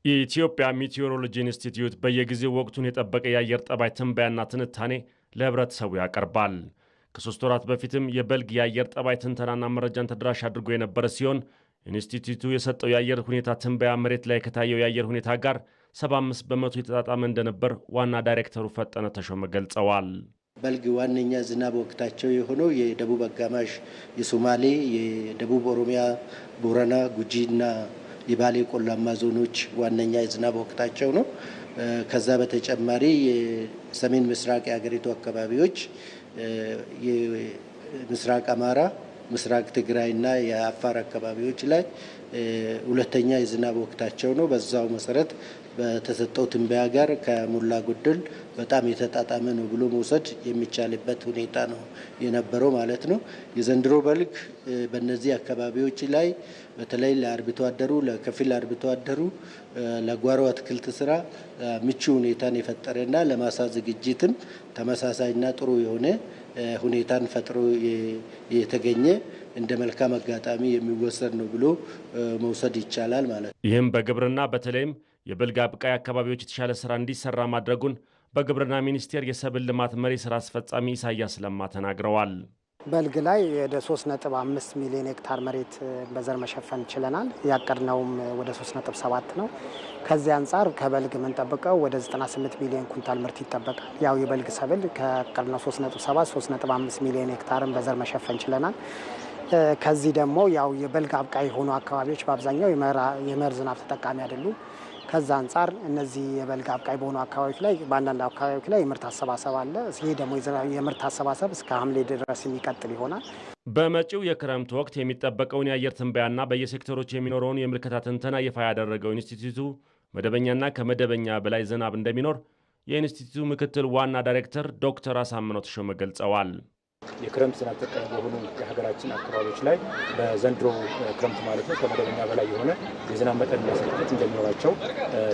የኢትዮጵያ ሚቲዮሮሎጂ ኢንስቲትዩት በየጊዜው ወቅቱን የጠበቀ የአየር ጠባይ ትንበያና ትንታኔ ለህብረተሰቡ ያቀርባል። ከ3 ወራት በፊትም የበልግ የአየር ጠባይ ትንተናና መረጃን ተደራሽ አድርጎ የነበረ ሲሆን ኢንስቲትዩቱ የሰጠው የአየር ሁኔታ ትንበያ መሬት ላይ ከታየው የአየር ሁኔታ ጋር 75 በመቶ የተጣጣመ እንደነበር ዋና ዳይሬክተሩ ፈጠነ ተሾመ ገልጸዋል። በልግ ዋነኛ ዝናብ ወቅታቸው የሆነው የደቡብ አጋማሽ፣ የሶማሌ፣ የደቡብ ኦሮሚያ፣ ቦረና፣ ጉጂና የባሌ ቆላማ ዞኖች ዋነኛ የዝናብ ወቅታቸው ነው። ከዛ በተጨማሪ የሰሜን ምስራቅ የሀገሪቱ አካባቢዎች የምስራቅ አማራ፣ ምስራቅ ትግራይና የአፋር አካባቢዎች ላይ ሁለተኛ የዝናብ ወቅታቸው ነው። በዛው መሰረት በተሰጠው ትንበያ ጋር ከሞላ ጎደል በጣም የተጣጣመ ነው ብሎ መውሰድ የሚቻልበት ሁኔታ ነው የነበረው ማለት ነው። የዘንድሮ በልግ በእነዚህ አካባቢዎች ላይ በተለይ ለአርብቶ አደሩ፣ ለከፊል አርብቶ አደሩ፣ ለጓሮ አትክልት ስራ ምቹ ሁኔታን የፈጠረና ለማሳ ዝግጅትም ተመሳሳይና ጥሩ የሆነ ሁኔታን ፈጥሮ የተገኘ እንደ መልካም አጋጣሚ የሚወሰድ ነው ብሎ መውሰድ ይቻላል ማለት ነው። ይህም በግብርና በተለይም የበልግ አብቃይ አካባቢዎች የተሻለ ስራ እንዲሰራ ማድረጉን በግብርና ሚኒስቴር የሰብል ልማት መሪ ስራ አስፈጻሚ ኢሳያስ ለማ ተናግረዋል። በልግ ላይ ወደ 3.5 ሚሊዮን ሄክታር መሬት በዘር መሸፈን ችለናል። ያቀድነውም ወደ 3.7 ነው። ከዚህ አንጻር ከበልግ የምንጠብቀው ወደ 98 ሚሊዮን ኩንታል ምርት ይጠበቃል። ያው የበልግ ሰብል ከያቀድነው 3.7 3.5 ሚሊዮን ሄክታርን በዘር መሸፈን ችለናል። ከዚህ ደግሞ ያው የበልግ አብቃይ የሆኑ አካባቢዎች በአብዛኛው የመኸር ዝናብ ተጠቃሚ አይደሉም። ከዛ አንጻር እነዚህ የበልግ አብቃይ በሆኑ አካባቢዎች ላይ በአንዳንድ አካባቢዎች ላይ የምርት አሰባሰብ አለ። ይህ ደግሞ የምርት አሰባሰብ እስከ ሐምሌ ድረስ የሚቀጥል ይሆናል። በመጪው የክረምት ወቅት የሚጠበቀውን የአየር ትንበያና በየሴክተሮች የሚኖረውን የምልከታ ትንተና ይፋ ያደረገው ኢንስቲትዩቱ መደበኛና ከመደበኛ በላይ ዝናብ እንደሚኖር የኢንስቲትዩቱ ምክትል ዋና ዳይሬክተር ዶክተር አሳምነው ተሾመ ገልጸዋል። የክረምት ዝናብ ተጠቃሚ በሆኑ የሀገራችን አካባቢዎች ላይ በዘንድሮ ክረምት ማለት ነው ከመደበኛ በላይ የሆነ የዝናብ መጠን የሚያስከትት እንደሚኖራቸው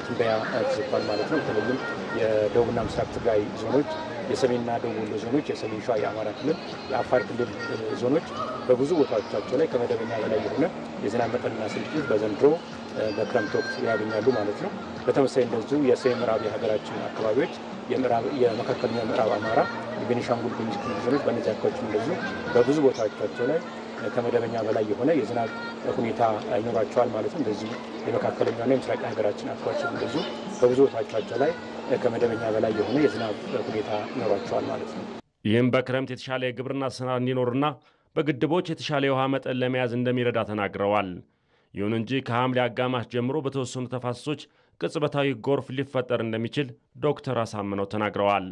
ትንበያ ተሰጥቷል ማለት ነው። በተለይም የደቡብና ምስራቅ ትግራይ ዞኖች፣ የሰሜንና ደቡብ ወሎ ዞኖች፣ የሰሜን ሸዋ የአማራ ክልል፣ የአፋር ክልል ዞኖች በብዙ ቦታዎቻቸው ላይ ከመደበኛ በላይ የሆነ የዝናብ መጠንና ስርጭት በዘንድሮ በክረምት ወቅት ያገኛሉ ማለት ነው። በተመሳሳይ እንደዚሁ የሰሜን ምዕራብ የሀገራችን አካባቢዎች የመካከለኛ ምዕራብ አማራ፣ የቤኒሻንጉል ጉሙዝ ክልል ዞኖች በእነዚህ አካባቢዎች እንደዚሁ በብዙ ቦታዎቻቸው ላይ ከመደበኛ በላይ የሆነ የዝናብ ሁኔታ ይኖራቸዋል ማለት ነው። እንደዚሁ የመካከለኛና የምስራቅ ሀገራችን አካባቢዎች እንደዚሁ በብዙ ቦታዎቻቸው ላይ ከመደበኛ በላይ የሆነ የዝናብ ሁኔታ ይኖራቸዋል ማለት ነው። ይህም በክረምት የተሻለ የግብርና ስራ እንዲኖርና በግድቦች የተሻለ የውሃ መጠን ለመያዝ እንደሚረዳ ተናግረዋል። ይሁን እንጂ ከሐምሌ አጋማሽ ጀምሮ በተወሰኑ ተፋሰሶች ቅጽበታዊ ጎርፍ ሊፈጠር እንደሚችል ዶክተር አሳምነው ተናግረዋል።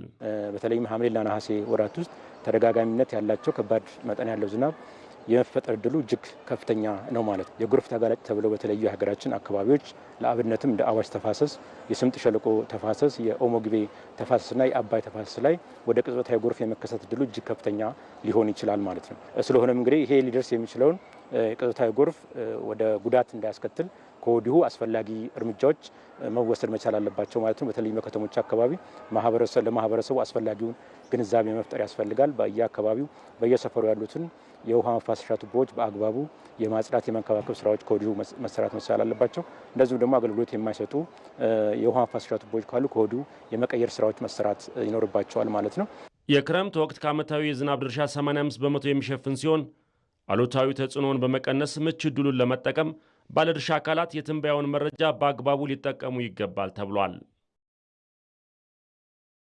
በተለይም ሐምሌና ነሐሴ ወራት ውስጥ ተደጋጋሚነት ያላቸው ከባድ መጠን ያለው ዝናብ የመፈጠር እድሉ እጅግ ከፍተኛ ነው ማለት ነው። የጎርፍ ተጋላጭ ተብለው በተለዩ የሀገራችን አካባቢዎች ለአብነትም እንደ አዋሽ ተፋሰስ፣ የስምጥ ሸለቆ ተፋሰስ፣ የኦሞ ግቤ ተፋሰስና የአባይ ተፋሰስ ላይ ወደ ቅጽበታዊ ጎርፍ የመከሰት እድሉ እጅግ ከፍተኛ ሊሆን ይችላል ማለት ነው። ስለሆነም እንግዲህ ይሄ ሊደርስ የሚችለውን ቅጽበታዊ ጎርፍ ወደ ጉዳት እንዳያስከትል ከወዲሁ አስፈላጊ እርምጃዎች መወሰድ መቻል አለባቸው ማለት ነው። በተለይ በከተሞች አካባቢ ለማህበረሰቡ አስፈላጊውን ግንዛቤ መፍጠር ያስፈልጋል። በየአካባቢው በየሰፈሩ ያሉትን የውሃ መፋሰሻ ቱቦዎች በአግባቡ የማጽዳት የመንከባከብ ስራዎች ከወዲሁ መሰራት መቻል አለባቸው። እንደዚሁም ደግሞ አገልግሎት የማይሰጡ የውሃ መፋሰሻ ቱቦዎች ካሉ ከወዲሁ የመቀየር ስራዎች መሰራት ይኖርባቸዋል ማለት ነው። የክረምት ወቅት ከዓመታዊ የዝናብ ድርሻ 85 በመቶ የሚሸፍን ሲሆን አሉታዊ ተጽዕኖውን በመቀነስ ምቹ ዕድሉን ለመጠቀም ባለድርሻ አካላት የትንበያውን መረጃ በአግባቡ ሊጠቀሙ ይገባል ተብሏል።